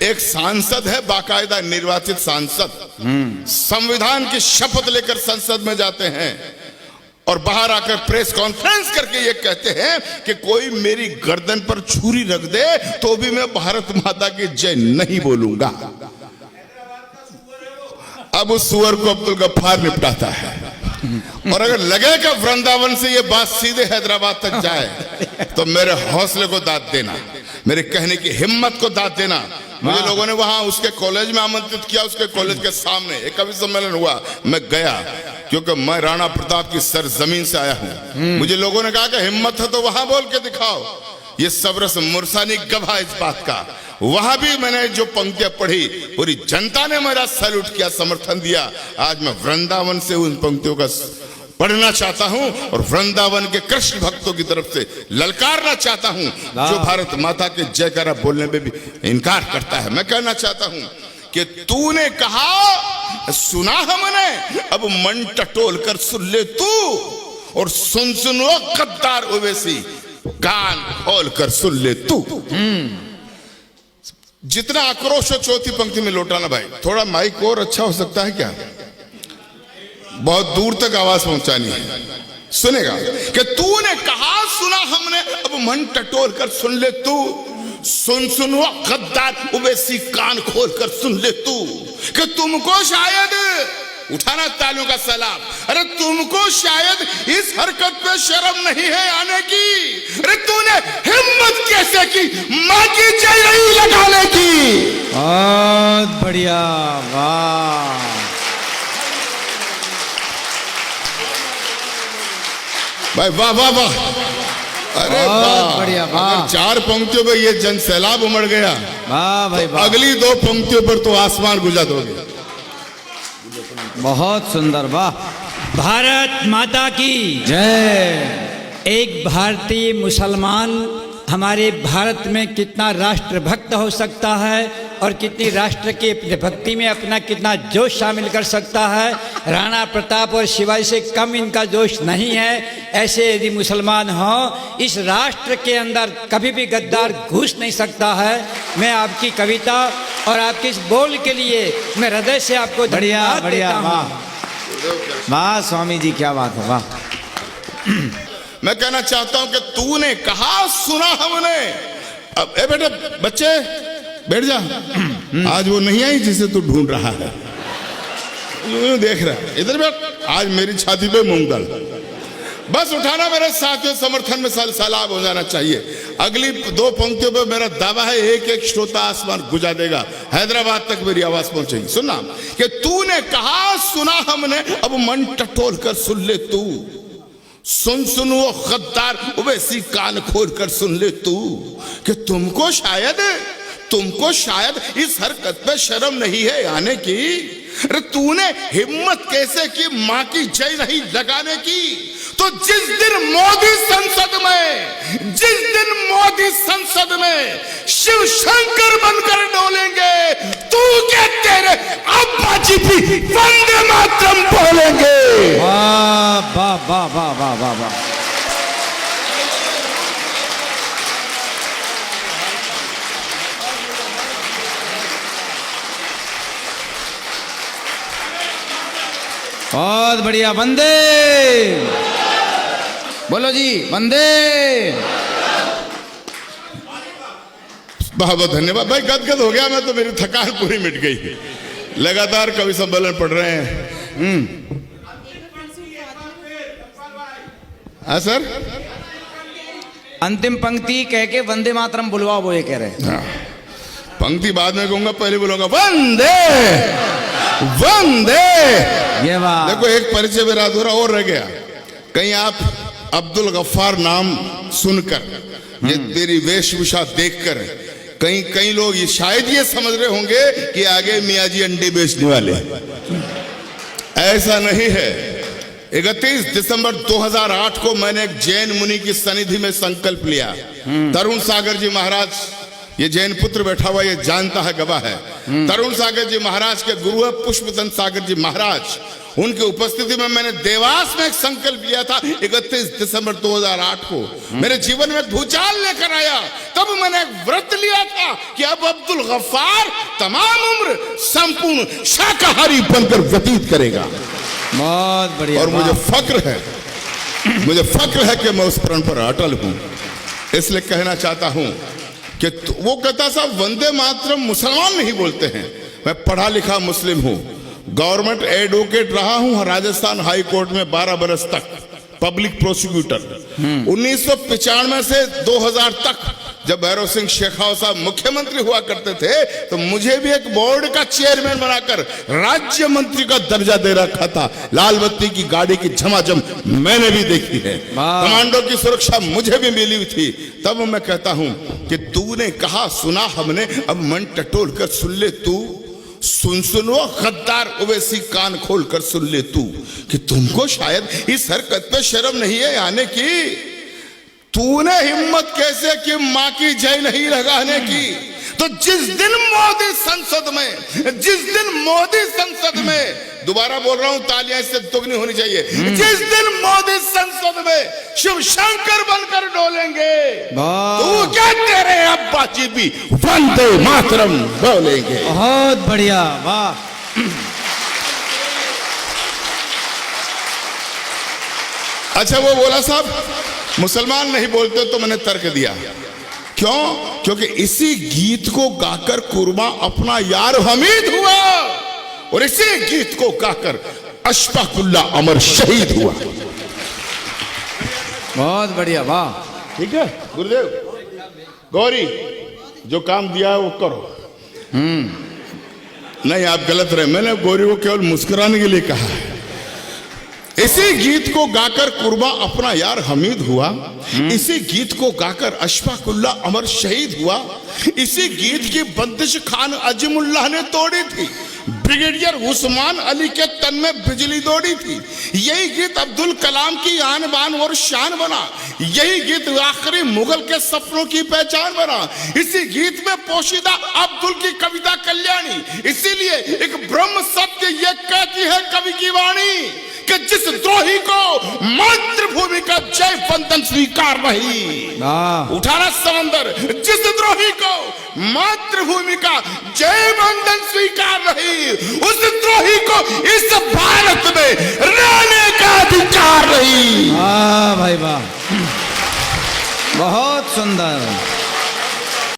एक सांसद है, बाकायदा निर्वाचित सांसद, संविधान की शपथ लेकर संसद में जाते हैं और बाहर आकर प्रेस कॉन्फ्रेंस करके ये कहते हैं कि कोई मेरी गर्दन पर छुरी रख दे तो भी मैं भारत माता की जय नहीं बोलूंगा। अब उस सुअर को अब्दुल गफ्फार निपटाता है। और अगर लगे कि वृंदावन से ये बात सीधे हैदराबाद तक जाए तो मेरे हौसले को दाद देना, मेरे कहने की हिम्मत को दाद देना। मुझे लोगों ने वहां उसके कॉलेज में आमंत्रित किया, उसके कॉलेज के सामने एक कवि सम्मेलन हुआ, मैं गया क्योंकि मैं राणा प्रताप की सरजमीन से आया हूं। मुझे लोगों ने कहा कि हिम्मत है तो वहां बोल के दिखाओ। ये सबरस मुरसानी गवाह इस बात का। वहां भी मैंने जो पंक्तियां पढ़ी, पूरी जनता ने मेरा सैल्यूट किया, समर्थन दिया। आज मैं वृंदावन से उन पंक्तियों का पढ़ना चाहता हूं और वृंदावन के कृष्ण भक्तों की तरफ से ललकारना चाहता हूं जो भारत माता के जयकारा बोलने में भी इनकार करता है। मैं कहना चाहता हूं कि तूने कहा सुना हमने, अब मन टटोल कर सुन ले तू, और सुनो गद्दार ओवैसी, कान खोल कर सुन ले तू। जितना आक्रोश हो चौथी पंक्ति में लौटाना भाई। थोड़ा माइक और अच्छा हो सकता है क्या? बहुत दूर तक आवाज पहुंचानी है। सुनेगा कि तूने कहा सुना हमने, अब मन टटोल कर सुन ले तू, सुनो गद्दार ओवैसी, कान खोल कर सुन ले तू, कि तुमको शायद, उठाना तालियों का सलाम, अरे तुमको शायद इस हरकत पे शर्म नहीं है आने की। अरे तूने हिम्मत कैसे की मां की जय नहीं लगाने की? बहुत बढ़िया, वाह। भाई वाह वाह वाह, अरे वाह बढ़िया, वाह। चार पंक्तियों पे ये जन सैलाब उमड़ गया, वाह भाई वाह। अगली दो पंक्तियों पर तो आसमान गुजा दोगे। बहुत सुंदर, वाह। भारत माता की जय। एक भारतीय मुसलमान हमारे भारत में कितना राष्ट्रभक्त हो सकता है और कितनी राष्ट्र के भक्ति में अपना कितना जोश शामिल कर सकता है। राणा प्रताप और शिवाजी से कम इनका जोश नहीं है। ऐसे यदि मुसलमान हो, इस राष्ट्र के अंदर कभी भी गद्दार घुस नहीं सकता है। मैं आपकी कविता और आपके इस बोल के लिए मैं हृदय से आपको बढ़िया धन्यवाद बढ़िया, देता हूं। वाह वाह स्वामी जी, क्या बात है, वाह। मैं कहना चाहता हूं कि तूने कहा सुना हमने। अब ए बेटे, बच्चे बैठ जा। आज वो नहीं आई जिसे तू ढूंढ रहा है, देख रहा है, इधर बैठ। आज मेरी छाती पे मूंग दाल, बस उठाना मेरे साथियों, समर्थन में सलाब हो जाना चाहिए। अगली दो पंक्तियों पे मेरा दावा है एक एक श्रोता आसमान गुजा देगा, हैदराबाद तक मेरी आवाज पहुंचेगी। सुनना कि तूने कहा सुना हमने, अब मन टटोल कर सुन ले तू, सुनो गद्दार ओवैसी, कान खोल कर सुन ले तू, कि तुमको शायद इस हरकत पे शर्म नहीं है आने की। अरे तूने हिम्मत कैसे की मां की जय नहीं लगाने की? तो जिस दिन मोदी संसद में शिव शंकर बनकर डोलेंगे, तू क्या तेरे अब्बा जी भी वंदे मातरम बोलेंगे। वाह वाह वाह वाह वाह वाह वाह। बहुत बढ़िया, वंदे बोलो जी, वंदे। बहुत बहुत धन्यवाद भाई, गदगद हो गया मैं तो, मेरी थकान पूरी मिट गई। लगातार कवि सम्मेलन पढ़ रहे हैं। हाँ सर, अंतिम पंक्ति कह के वंदे मातरम बुलवाओ, वो ये कह रहे हैं। हाँ, पंक्ति बाद में कहूंगा, पहले बोलूंगा वंदे वंदे। ये बात देखो, एक परिचय मेरा अधूरा और रह गया। कहीं आप अब्दुल गफ्फार नाम सुनकर, ये तेरी वेशभूषा देखकर कई लोग ये शायद ये समझ रहे होंगे कि आगे मियाँ जी अंडे बेचने वाले। ऐसा नहीं है। 31 दिसंबर 2008 को मैंने एक जैन मुनि की सनिधि में संकल्प लिया। तरुण सागर जी महाराज ये जैन पुत्र बैठा हुआ ये जानता है, गवाह है। तरुण सागर जी महाराज के गुरु है पुष्पदंत सागर जी महाराज। उनकी उपस्थिति में मैंने देवास में एक संकल्प लिया था 31 दिसंबर 2008 को। मेरे जीवन में भूचाल लेकर आया। तब मैंने एक व्रत लिया था कि अब अब्दुल गफ्फार तमाम उम्र संपूर्ण शाकाहारी बनकर व्यतीत करेगा। बहुत बढ़िया। और मुझे फक्र है कि मैं उस प्रण पर अटल हूं। इसलिए कहना चाहता हूं कि वो कहता साहब वंदे मातरम मुसलमान नहीं बोलते हैं। मैं पढ़ा लिखा मुस्लिम हूं, गवर्नमेंट एडवोकेट रहा हूं राजस्थान हाई कोर्ट में 12 बरस तक, पब्लिक प्रोसिक्यूटर। 1995 से 2000 तक जब भैरव सिंह शेखावत साहब मुख्यमंत्री हुआ करते थे तो मुझे भी एक बोर्ड का चेयरमैन बनाकर राज्य मंत्री का दर्जा दे रखा था। लाल बत्ती की गाड़ी की झमाझम मैंने भी देखी है, कमांडो की सुरक्षा मुझे भी मिली हुई थी। तब मैं कहता हूं कि तूने कहा सुना हमने, अब मन टटोल कर सुन ले तू, सुनो गद्दार ओवैसी कान खोल कर सुन ले तू, कि तुमको शायद इस हरकत पे शर्म नहीं है आने की। तूने हिम्मत कैसे कि मां की जय नहीं लगाने की। तो जिस दिन मोदी संसद में दोबारा बोल रहा हूं, तालियां इससे दुगनी होनी चाहिए, जिस दिन मोदी संसद में शिव शंकर बनकर डोलेंगे तो क्या तेरे अब्बा जी भी वंदे मातरम बोलेंगे। बहुत बढ़िया, वाह। अच्छा वो बोला साहब मुसलमान नहीं बोलते, तो मैंने तर्क दिया क्यों? क्योंकि इसी गीत को गाकर कुर्बा अपना यार हमीद हुआ और इसी गीत को गाकर अशफाकुल्ला अमर शहीद हुआ। बहुत बढ़िया, वाह। ठीक है गुरुदेव, गौरी जो काम दिया है वो करो। नहीं आप गलत रहे, मैंने गौरी को केवल मुस्कुराने के लिए कहा है। इसी गीत को गाकर कुर्बा अपना यार हमीद हुआ, इसी गीत को गाकर अशफाकुल्ला अमर शहीद हुआ। इसी गीत की बंदिश खान अजीमुल्लाह ने तोड़ी थी, ब्रिगेडियर उस्मान अली के तन में बिजली दौड़ी थी। यही गीत अब्दुल कलाम की आन बान और शान बना। यही गीत आखिरी मुगल के सपनों की पहचान बना। इसी गीत में पोशीदा अब्दुल की कविता कल्याणी। इसीलिए एक ब्रह्म सत्य ये कहती है कवि की वाणी कि जिस द्रोही को मातृभूमि का जय वंदन स्वीकार नहीं, उठाना समंदर, जिस द्रोही को मातृभूमि का जय वंदन स्वीकार नहीं, उस द्रोही को इस भारत में रहने का अधिकार नहीं। वाह भाई वाह, बहुत सुंदर।